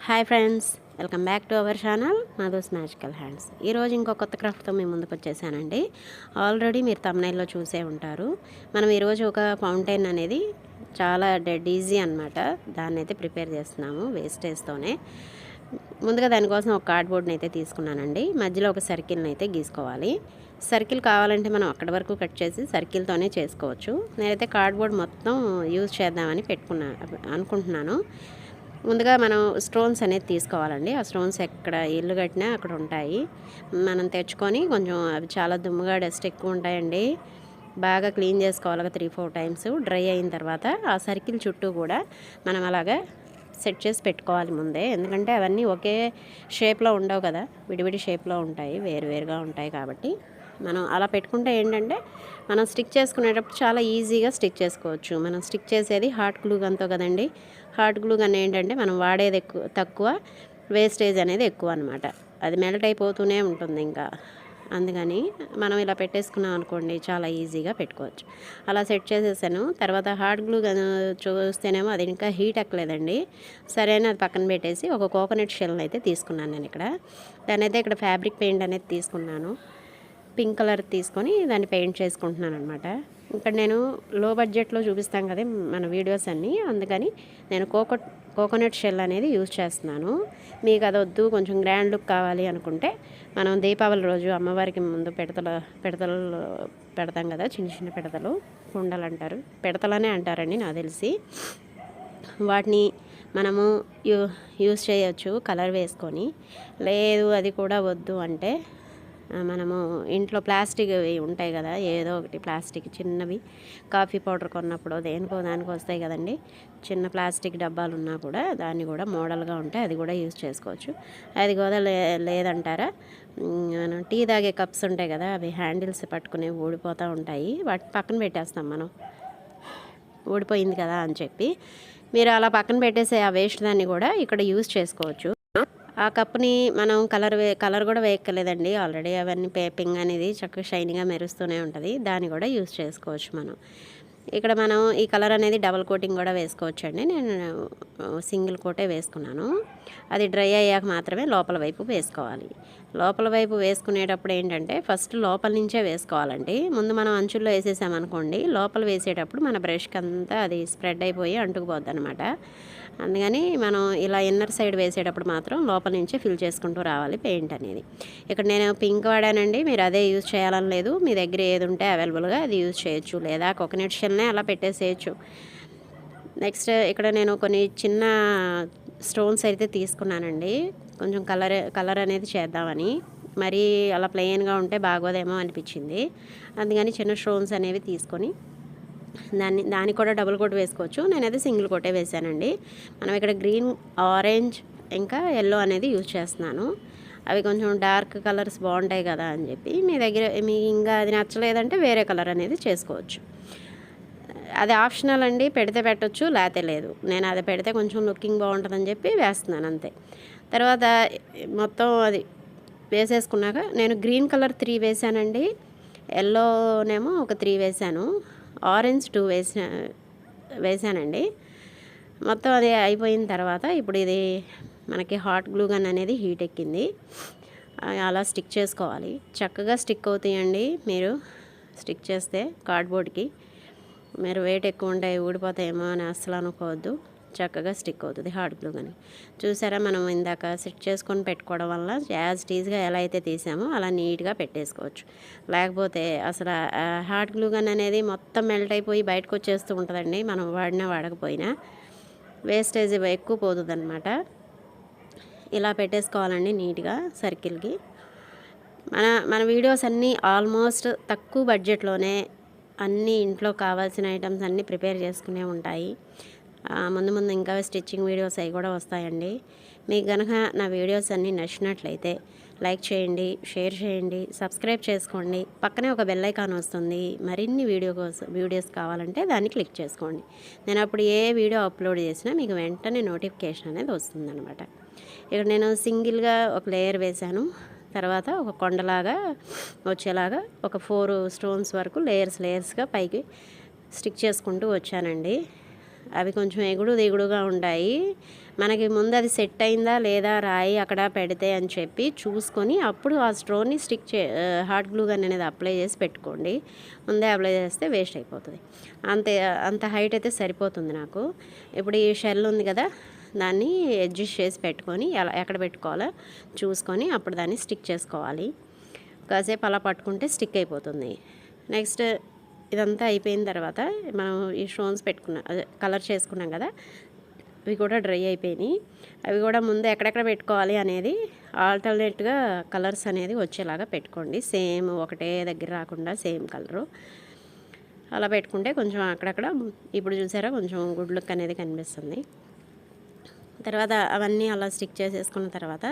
Hi friends, welcome back to our channel Madhu's magical hands. ఈరోజు ఇంకో కొత్త క్రాఫ్ట్తో మీ ముందుకు వచ్చేసానండి. ఆల్రెడీ మీరు థంబ్నెయిల్లో చూసే ఉంటారు. మనం ఈరోజు ఒక ఫౌంటైన్ అనేది చాలా డెడ్ ఈజీ అనమాట. దాన్ని అయితే ప్రిపేర్ చేస్తున్నాము వేస్టేజ్తోనే. ముందుగా దానికోసం ఒక కార్డ్బోర్డ్ని అయితే తీసుకున్నానండి. మధ్యలో ఒక సర్కిల్ని అయితే గీసుకోవాలి. సర్కిల్ కావాలంటే మనం అక్కడి వరకు కట్ చేసి సర్కిల్తోనే చేసుకోవచ్చు. నేనైతే కార్డ్బోర్డ్ మొత్తం యూజ్ చేద్దామని అనుకుంటున్నాను. ముందుగా మనం స్టోన్స్ అనేది తీసుకోవాలండి. ఆ స్టోన్స్ ఎక్కడ ఇల్లు కట్టినా అక్కడ ఉంటాయి. మనం తెచ్చుకొని కొంచెం అవి చాలా దుమ్ముగా డస్ట్ ఎక్కువ ఉంటాయండి. బాగా క్లీన్ చేసుకోవాలి 3-4 టైమ్స్. డ్రై అయిన తర్వాత ఆ సర్కిల్ చుట్టూ కూడా మనం అలాగా సెట్ చేసి పెట్టుకోవాలి ముందే. ఎందుకంటే అవన్నీ ఒకే షేప్లో ఉండవు కదా, విడివిడి షేప్లో ఉంటాయి, వేరువేరుగా ఉంటాయి. కాబట్టి మనం అలా పెట్టుకుంటే ఏంటంటే మనం స్టిక్ చేసుకునేటప్పుడు చాలా ఈజీగా స్టిక్ చేసుకోవచ్చు. మనం స్టిక్ చేసేది హాట్ గ్లూ గన్తో కదండి. హాట్ గ్లూ గన్ ఏంటంటే మనం వాడేది తక్కువ, వేస్టేజ్ అనేది ఎక్కువ అనమాట. అది మెల్ట్ అయిపోతూనే ఉంటుంది. ఇంకా అందుకని మనం ఇలా పెట్టేసుకున్నాం అనుకోండి, చాలా ఈజీగా పెట్టుకోవచ్చు. అలా సెట్ చేసేసాను. తర్వాత హాట్ గ్లూ గన్ చూస్తేనేమో అది ఇంకా హీట్ ఎక్కలేదండి. సరే అని అది పక్కన పెట్టేసి ఒక కోకోనట్ షెల్ అయితే తీసుకున్నాను నేను ఇక్కడ. దాని అయితే ఇక్కడ ఫ్యాబ్రిక్ పెయింట్ అనేది తీసుకున్నాను. పింక్ కలర్ తీసుకొని దాన్ని పెయింట్ చేసుకుంటున్నాను అనమాట. ఇక్కడ నేను లో బడ్జెట్లో చూపిస్తాం కదా మన వీడియోస్ అన్నీ, అందుకని నేను కోకోనట్ షెల్ అనేది యూజ్ చేస్తున్నాను. మీకు అది వద్దు, కొంచెం గ్రాండ్ లుక్ కావాలి అనుకుంటే మనం దీపావళి రోజు అమ్మవారికి ముందు పెడతలు పెడతాం కదా, చిన్న చిన్న పెడతలు, కుండలు అంటారు, పెడతలనే అంటారండి నాకు తెలిసి. వాటిని మనము యూజ్ చేయొచ్చు కలర్ వేసుకొని. లేదు అది కూడా వద్దు అంటే మనము ఇంట్లో ప్లాస్టిక్ ఉంటాయి కదా, ఏదో ఒకటి ప్లాస్టిక్ చిన్నవి, కాఫీ పౌడర్ కొన్నప్పుడు దానికి వస్తాయి కదండి, చిన్న ప్లాస్టిక్ డబ్బాలు ఉన్నా కూడా దాన్ని కూడా మోడల్గా ఉంటే అది కూడా యూజ్ చేసుకోవచ్చు. అది కూడా లేదంటారా, మనం టీ తాగే కప్స్ ఉంటాయి కదా, అవి హ్యాండిల్స్ పట్టుకుని ఊడిపోతూ ఉంటాయి, వాటి పక్కన పెట్టేస్తాం మనం, ఊడిపోయింది కదా అని చెప్పి. మీరు అలా పక్కన పెట్టేసే ఆ వేస్ట్ దాన్ని కూడా ఇక్కడ యూజ్ చేసుకోవచ్చు. ఆ కప్ని మనం కలర్ కూడా వేయక్కర్లేదండి. ఆల్రెడీ అవన్నీ పేపింగ్ అనేది చక్కగా షైనీగా మెరుస్తూనే ఉంటుంది. దాన్ని కూడా యూజ్ చేసుకోవచ్చు మనం. ఇక్కడ మనం ఈ కలర్ అనేది డబల్ కోటింగ్ కూడా వేసుకోవచ్చు అండి. నేను సింగిల్ కోటే వేసుకున్నాను. అది డ్రై అయ్యాక మాత్రమే లోపల వైపు వేసుకోవాలి. లోపల వైపు వేసుకునేటప్పుడు ఏంటంటే ఫస్ట్ లోపల నుంచే వేసుకోవాలండి. ముందు మనం అంచుల్లో వేసేసామనుకోండి, లోపల వేసేటప్పుడు మన బ్రష్కి అంతా అది స్ప్రెడ్ అయిపోయి అంటుకుపోద్ది అనమాట. అందుకని మనం ఇలా ఇన్నర్ సైడ్ వేసేటప్పుడు మాత్రం లోపల నుంచే ఫిల్ చేసుకుంటూ రావాలి పెయింట్ అనేది. ఇక్కడ నేను పింక్ వాడానండి, మీరు అదే యూజ్ చేయాలని లేదు. మీ దగ్గర ఏది ఉంటే అవైలబుల్గా అది యూజ్ చేయొచ్చు, లేదా కోకోనట్ షెల్నే అలా పెట్టేసేయచ్చు. నెక్స్ట్ ఇక్కడ నేను కొన్ని చిన్న స్టోన్స్ అయితే తీసుకున్నానండి, కొంచెం కలర్ అనేది చేద్దామని. మరీ అలా ప్లెయిన్గా ఉంటే బాగోదేమో అనిపించింది. అందుకని చిన్న స్టోన్స్ అనేవి తీసుకొని దానికి కూడా డబుల్ కోట్ వేసుకోవచ్చు. నేనైతే సింగిల్ కోటే వేసానండి. మనం ఇక్కడ గ్రీన్, ఆరెంజ్ ఇంకా ఎల్లో అనేది యూజ్ చేస్తున్నాను. అవి కొంచెం డార్క్ కలర్స్ బాగుంటాయి కదా అని చెప్పి. మీ ఇంకా అది నచ్చలేదంటే వేరే కలర్ అనేది చేసుకోవచ్చు. అది ఆప్షనల్ అండి, పెడితే పెట్టచ్చు, లేతే లేదు. నేను అది పెడితే కొంచెం లుకింగ్ బాగుంటుందని చెప్పి వేస్తున్నాను అంతే. తర్వాత మొత్తం అది వేసేసుకున్నాక నేను గ్రీన్ కలర్ 3 వేసానండి, ఎల్లోనేమో ఒక 3 వేసాను, ఆరెంజ్ 2 వేసానండి. మొత్తం అది అయిపోయిన తర్వాత ఇప్పుడు ఇది మనకి హాట్ గ్లూ గన్ అనేది హీట్ ఎక్కింది. అలా స్టిక్ చేసుకోవాలి. చక్కగా స్టిక్ అవుతాయండి. మీరు స్టిక్ చేస్తే కార్డ్బోర్డ్కి, మీరు వెయిట్ ఎక్కువ ఉంటాయి ఊడిపోతాయేమో అని అస్సలు అనుకోవద్దు. చక్కగా స్టిక్ అవుతుంది హాట్ గ్లూ గన్. చూసారా, మనం ఇందాక సెట్ చేసుకొని పెట్టుకోవడం వల్ల యాజ్ టీజ్గా ఎలా అయితే తీసామో అలా నీట్గా పెట్టేసుకోవచ్చు. లేకపోతే అసలు హాట్ గ్లూ గన్ అనేది మొత్తం మెల్ట్ అయిపోయి బయటకు వచ్చేస్తూ ఉంటుందండి. మనం వాడకపోయినా వేస్టేజ్ ఎక్కువ పోతుంది అనమాట. ఇలా పెట్టేసుకోవాలండి నీట్గా సర్కిల్కి. మన వీడియోస్ అన్నీ ఆల్మోస్ట్ తక్కువ బడ్జెట్లోనే అన్నీ ఇంట్లో కావాల్సిన ఐటమ్స్ అన్నీ ప్రిపేర్ చేసుకునే ఉంటాయి. ముందు ఇంకా స్టిచ్చింగ్ వీడియోస్ అవి కూడా వస్తాయండి. మీకు కనుక నా వీడియోస్ అన్నీ నచ్చినట్లయితే లైక్ చేయండి, షేర్ చేయండి, సబ్స్క్రైబ్ చేసుకోండి. పక్కనే ఒక బెల్ ఐకాన్ వస్తుంది. మరిన్ని వీడియోస్ కావాలంటే దాన్ని క్లిక్ చేసుకోండి. నేను అప్పుడు ఏ వీడియో అప్లోడ్ చేసినా మీకు వెంటనే నోటిఫికేషన్ అనేది వస్తుందన్నమాట. ఇక్కడ నేను సింగిల్గా ఒక లేయర్ వేశాను. తర్వాత ఒక కొండలాగా వచ్చేలాగా ఒక 4 స్టోన్స్ వరకు లేయర్స్గా పైకి స్టిక్ చేసుకుంటూ వచ్చానండి. అవి కొంచెం ఎగుడు దిగుడుగా ఉంటాయి. మనకి ముందు అది సెట్ అయిందా లేదా రాయి అక్కడ పెడితే అని చెప్పి చూసుకొని అప్పుడు ఆ స్టోన్ని హాట్ గ్లూ గన్ అనేది అప్లై చేసి పెట్టుకోండి. ముందే అప్లై చేస్తే వేస్ట్ అయిపోతుంది. అంత హైట్ అయితే సరిపోతుంది నాకు. ఇప్పుడు ఈ షెల్ ఉంది కదా, దాన్ని అడ్జస్ట్ చేసి పెట్టుకొని ఎక్కడ పెట్టుకోవాలో చూసుకొని అప్పుడు దాన్ని స్టిక్ చేసుకోవాలి. కాసేపు అలా పట్టుకుంటే స్టిక్ అయిపోతుంది. నెక్స్ట్ ఇదంతా అయిపోయిన తర్వాత మనం ఈ స్టోన్స్ అదే కలర్ చేసుకున్నాం కదా, అవి కూడా డ్రై అయిపోయినాయి. అవి కూడా ముందు ఎక్కడెక్కడ పెట్టుకోవాలి అనేది ఆల్టర్నేట్గా కలర్స్ అనేది వచ్చేలాగా పెట్టుకోండి. సేమ్ ఒకటే దగ్గర రాకుండా సేమ్ కలరు అలా పెట్టుకుంటే కొంచెం అక్కడక్కడ ఇప్పుడు చూసారా కొంచెం గుడ్ లుక్ అనేది కనిపిస్తుంది. తర్వాత అవన్నీ అలా స్టిక్ చేసేసుకున్న తర్వాత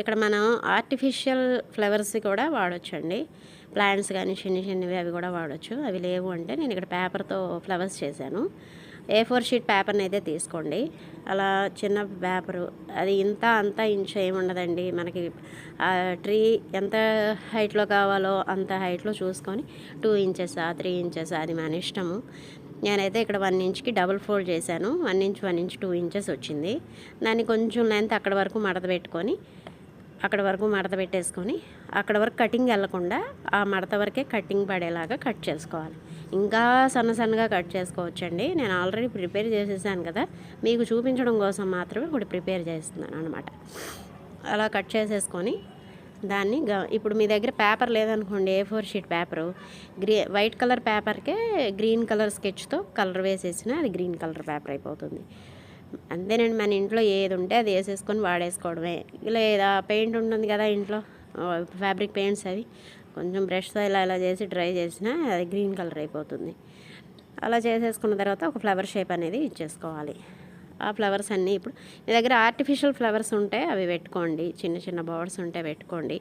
ఇక్కడ మనం ఆర్టిఫిషియల్ ఫ్లవర్స్ కూడా వాడొచ్చండి. ప్లాంట్స్ కానీ చిన్నవి అవి కూడా వాడచ్చు. అవి లేవు అంటే నేను ఇక్కడ పేపర్తో ఫ్లవర్స్ చేశాను. A4 షీట్ పేపర్ని అయితే తీసుకోండి. అలా చిన్న పేపరు, అది అంత ఇంచు ఏమి ఉండదండి. మనకి ట్రీ ఎంత హైట్లో కావాలో అంత హైట్లో చూసుకొని 2 ఇంచెసా 3 ఇంచెసా అది మన ఇష్టము. నేనైతే ఇక్కడ 1 ఇంచ్కి డబుల్ ఫోల్డ్ చేశాను. 1 ఇంచ్ 2 ఇంచెస్ వచ్చింది. దాన్ని కొంచెం లెంత్ అక్కడ వరకు మడత పెట్టుకొని అక్కడ వరకు కటింగ్ వెళ్ళకుండా ఆ మడత వరకే కటింగ్ పడేలాగా కట్ చేసుకోవాలి. ఇంకా సన్నగా కట్ చేసుకోవచ్చండి. నేను ఆల్రెడీ ప్రిపేర్ చేసేసాను కదా, మీకు చూపించడం కోసం మాత్రమే ఇప్పుడు ప్రిపేర్ చేస్తున్నాను అనమాట. అలా కట్ చేసేసుకొని దాన్ని ఇప్పుడు మీ దగ్గర పేపర్ లేదనుకోండి, A4 sheet paper, white colour పేపర్కే గ్రీన్ కలర్ స్కెచ్తో కలర్ వేసేసిన అది గ్రీన్ కలర్ పేపర్ అయిపోతుంది. అంతేనండి. మన ఇంట్లో ఏది ఉంటే అది వేసేసుకొని వాడేసుకోవడమే. లేదా పెయింట్ ఉంటుంది కదా ఇంట్లో, ఫ్యాబ్రిక్ పెయింట్స్, అవి కొంచెం బ్రష్తో ఇలా చేసి డ్రై చేసినా అది గ్రీన్ కలర్ అయిపోతుంది. అలా చేసేసుకున్న తర్వాత ఒక ఫ్లవర్ షేప్ అనేది ఇచ్చేసుకోవాలి. ఆ ఫ్లవర్స్ అన్నీ ఇప్పుడు మీ దగ్గర ఆర్టిఫిషియల్ ఫ్లవర్స్ ఉంటే అవి పెట్టుకోండి, చిన్న బర్డ్స్ ఉంటే పెట్టుకోండి.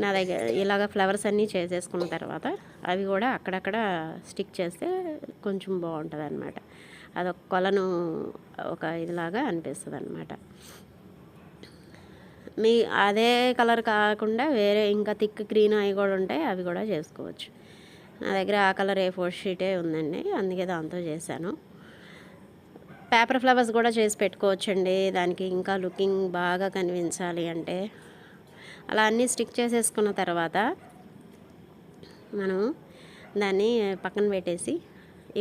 నా దగ్గర ఇలాగ ఫ్లవర్స్ అన్నీ చేసేసుకున్న తర్వాత అవి కూడా అక్కడక్కడ స్టిక్ చేస్తే కొంచెం బాగుంటుంది అనమాట. అదొక కొలను ఒక ఇదిలాగా అనిపిస్తుంది అనమాట. అదే కలర్ కాకుండా వేరే ఇంకా థిక్ గ్రీన్ అవి కూడా ఉంటాయి, అవి కూడా చేసుకోవచ్చు. నా దగ్గర ఆ కలర్ A4 షీటే ఉందండి, అందుకే దాంతో చేశాను. పేపర్ ఫ్లవర్స్ కూడా చేసి పెట్టుకోవచ్చండి. దానికి ఇంకా లుకింగ్ బాగా కనిపించాలి అంటే అలా అన్నీ స్టిక్ చేసేసుకున్న తర్వాత మనం దాన్ని పక్కన పెట్టేసి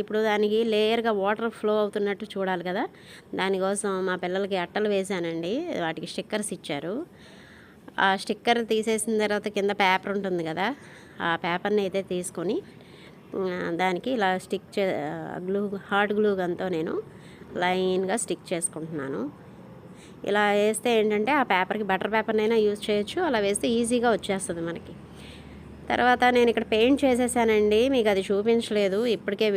ఇప్పుడు దానికి లేయర్గా వాటర్ ఫ్లో అవుతున్నట్టు చూడాలి కదా, దానికోసం మా పిల్లలకి అట్టలు వేశానండి. వాటికి స్టిక్కర్స్ ఇచ్చారు. ఆ స్టిక్కర్ తీసేసిన తర్వాత కింద పేపర్ ఉంటుంది కదా, ఆ పేపర్ని అయితే తీసుకొని దానికి ఇలా హాట్ గ్లూ గన్తో నేను లైన్గా స్టిక్ చేసుకుంటున్నాను. ఇలా వేస్తే ఏంటంటే ఆ పేపర్కి బటర్ పేపర్నైనా యూజ్ చేయొచ్చు. అలా వేస్తే ఈజీగా వచ్చేస్తుంది మనకి. తర్వాత నేను ఇక్కడ పెయింట్ చేసేసానండి, మీకు అది చూపించలేదు. ఇప్పటికే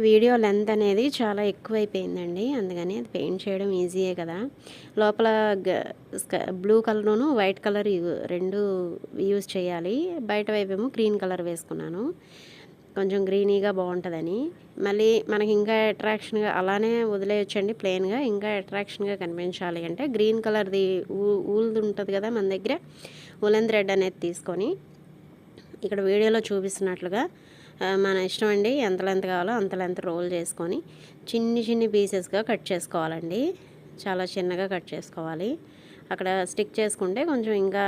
వీడియో లెంత్ అనేది చాలా ఎక్కువైపోయిందండి, అందుకని అది పెయింట్ చేయడం ఈజీయే కదా. లోపల బ్లూ కలర్ను వైట్ కలర్ రెండు యూజ్ చేయాలి. బయట వైపేమో గ్రీన్ కలర్ వేసుకున్నాను, కొంచెం గ్రీనీగా బాగుంటుందని. మళ్ళీ మనకి ఇంకా అట్రాక్షన్గా అలానే వదిలేయచ్చండి ప్లెయిన్గా. ఇంకా అట్రాక్షన్గా కనిపించాలి అంటే గ్రీన్ కలర్ది ఊల్ది ఉంటుంది కదా మన దగ్గర, ఉలెన్ థ్రెడ్ అనేది తీసుకొని ఇక్కడ వీడియోలో చూపిస్తున్నట్లుగా మన ఇష్టం అండి, ఎంత లెంత్ కావాలో అంత లెంత్ రోల్ చేసుకొని చిన్ని పీసెస్గా కట్ చేసుకోవాలండి. చాలా చిన్నగా కట్ చేసుకోవాలి. అక్కడ స్టిక్ చేసుకుంటే కొంచెం ఇంకా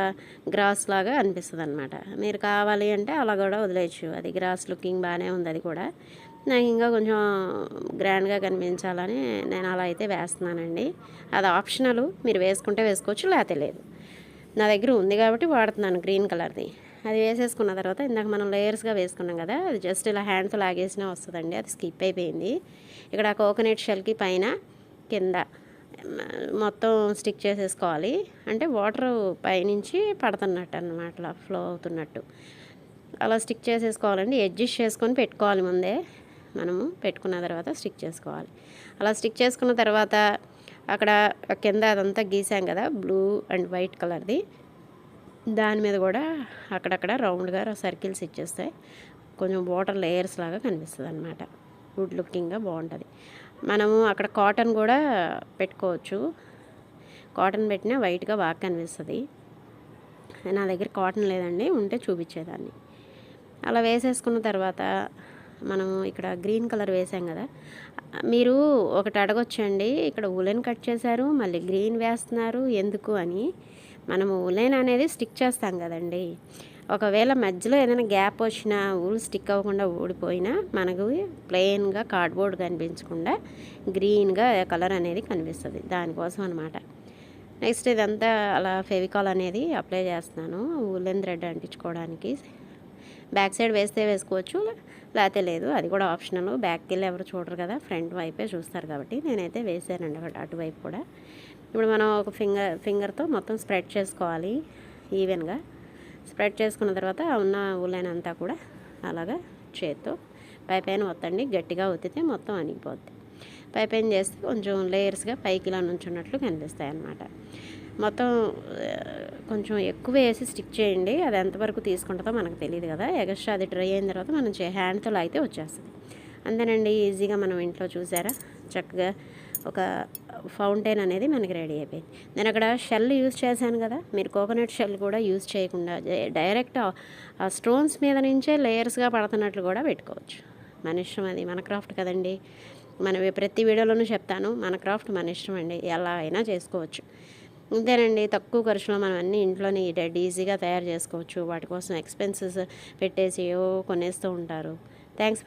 గ్రాస్ లాగా అనిపిస్తుంది అనమాట. మీరు కావాలి అంటే అలా కూడా వదిలేయచ్చు. అది గ్రాస్ లుకింగ్ బాగానే ఉంది. అది కూడా నాకు ఇంకా కొంచెం గ్రాండ్గా కనిపించాలని నేను అలా అయితే వేస్తున్నానండి. అది ఆప్షనల్, మీరు వేసుకుంటే వేసుకోవచ్చు, లేకపోతే లేదు. నా దగ్గర ఉంది కాబట్టి వాడుతున్నాను గ్రీన్ కలర్ది. అది వేసేసుకున్న తర్వాత ఇందాక మనం లేయర్స్గా వేసుకున్నాం కదా, అది జస్ట్ ఇలా హ్యాండ్తో లాగేసినా వస్తుందండి. అది స్కిప్ అయిపోయింది. ఇక్కడ కోకోనట్ షెల్కి పైన కింద మొత్తం స్టిక్ చేసేసుకోవాలి. అంటే వాటర్ పైనుంచి పడుతున్నట్టు అన్నమాట, అట్లా ఫ్లో అవుతున్నట్టు అలా స్టిక్ చేసేసుకోవాలండి. అడ్జస్ట్ చేసుకొని పెట్టుకోవాలి ముందే. మనము పెట్టుకున్న తర్వాత స్టిక్ చేసుకోవాలి. అలా స్టిక్ చేసుకున్న తర్వాత అక్కడ కింద అదంతా గీసాం కదా బ్లూ అండ్ వైట్ కలర్ది, దాని మీద కూడా అక్కడక్కడ రౌండ్గా సర్కిల్స్ ఇచ్చేస్తే కొంచెం వాటర్ లేయర్స్ లాగా కనిపిస్తుంది అనమాట. గుడ్ లుకింగ్గా బాగుంటుంది. మనము అక్కడ కాటన్ కూడా పెట్టుకోవచ్చు. కాటన్ పెట్టినా వైట్గా బాగా కనిపిస్తుంది. నా దగ్గర కాటన్ లేదండి, ఉంటే చూపించేదాన్ని. అలా వేసేసుకున్న తర్వాత మనం ఇక్కడ గ్రీన్ కలర్ వేసాం కదా, మీరు ఒకటి అడగొచ్చండి, ఇక్కడ ఉలెన్ కట్ చేశారు మళ్ళీ గ్రీన్ వేస్తున్నారు ఎందుకు అని. మనము ఉలెన్ అనేది స్టిక్ చేస్తాం కదండి, ఒకవేళ మధ్యలో ఏదైనా గ్యాప్ వచ్చినా ఊలు స్టిక్ అవ్వకుండా ఊడిపోయినా మనకు ప్లెయిన్గా కార్డ్బోర్డ్ కనిపించకుండా గ్రీన్గా కలర్ అనేది కనిపిస్తుంది, దానికోసం అనమాట. నెక్స్ట్ ఇదంతా అలా ఫెవికాల్ అనేది అప్లై చేస్తున్నాను ఉలెన్ థ్రెడ్ అంటించుకోవడానికి. బ్యాక్ సైడ్ వేస్తే వేసుకోవచ్చు, లేకపోతే లేదు, అది కూడా ఆప్షనల్. బ్యాక్కి వెళ్ళి ఎవరు చూడరు కదా, ఫ్రంట్ వైపే చూస్తారు కాబట్టి నేనైతే వేసానండి అటువైపు కూడా. ఇప్పుడు మనం ఒక ఫింగర్తో మొత్తం స్ప్రెడ్ చేసుకోవాలి ఈవెన్గా. స్ప్రెడ్ చేసుకున్న తర్వాత ఉన్న ఉలెన్ అంతా కూడా అలాగా చేత్తో పైపైన ఒత్తండి, గట్టిగా ఒత్తితే మొత్తం అణిగిపోద్ది. పైపైన చేస్తే కొంచెం లేయర్స్గా పైకి ఇలా నుంచున్నట్లు కనిపిస్తాయి అన్నమాట. మొత్తం కొంచెం ఎక్కువ వేసి స్టిక్ చేయండి, అది ఎంతవరకు తీసుకుంటుందో మనకు తెలియదు కదా. ఎగస్ట్రా అది డ్రై అయిన తర్వాత మనం హ్యాండ్తో లాగితే వచ్చేస్తుంది. అంతేనండి, ఈజీగా మనం ఇంట్లో చూసారా చక్కగా ఒక ఫౌంటైన్ అనేది మనకి రెడీ అయిపోయింది. నేను అక్కడ షెల్ యూజ్ చేశాను కదా, మీరు కోకోనట్ షెల్ కూడా యూజ్ చేయకుండా డైరెక్ట్ ఆ స్టోన్స్ మీద నుంచే లేయర్స్గా పడుతున్నట్లు కూడా పెట్టుకోవచ్చు. మన ఇష్టం, అది మన క్రాఫ్ట్ కదండి. మనం ప్రతి వీడియోలోనూ చెప్తాను, మన క్రాఫ్ట్ మన ఇష్టం అండి, ఎలా అయినా చేసుకోవచ్చు. అంతేనండి, తక్కువ ఖర్చులో మనం అన్నీ ఇంట్లోనే డెడ్ ఈజీగా తయారు చేసుకోవచ్చు. వాటి కోసం ఎక్స్పెన్సెస్ పెట్టేసి కొనేస్తూ ఉంటారు. థ్యాంక్స్.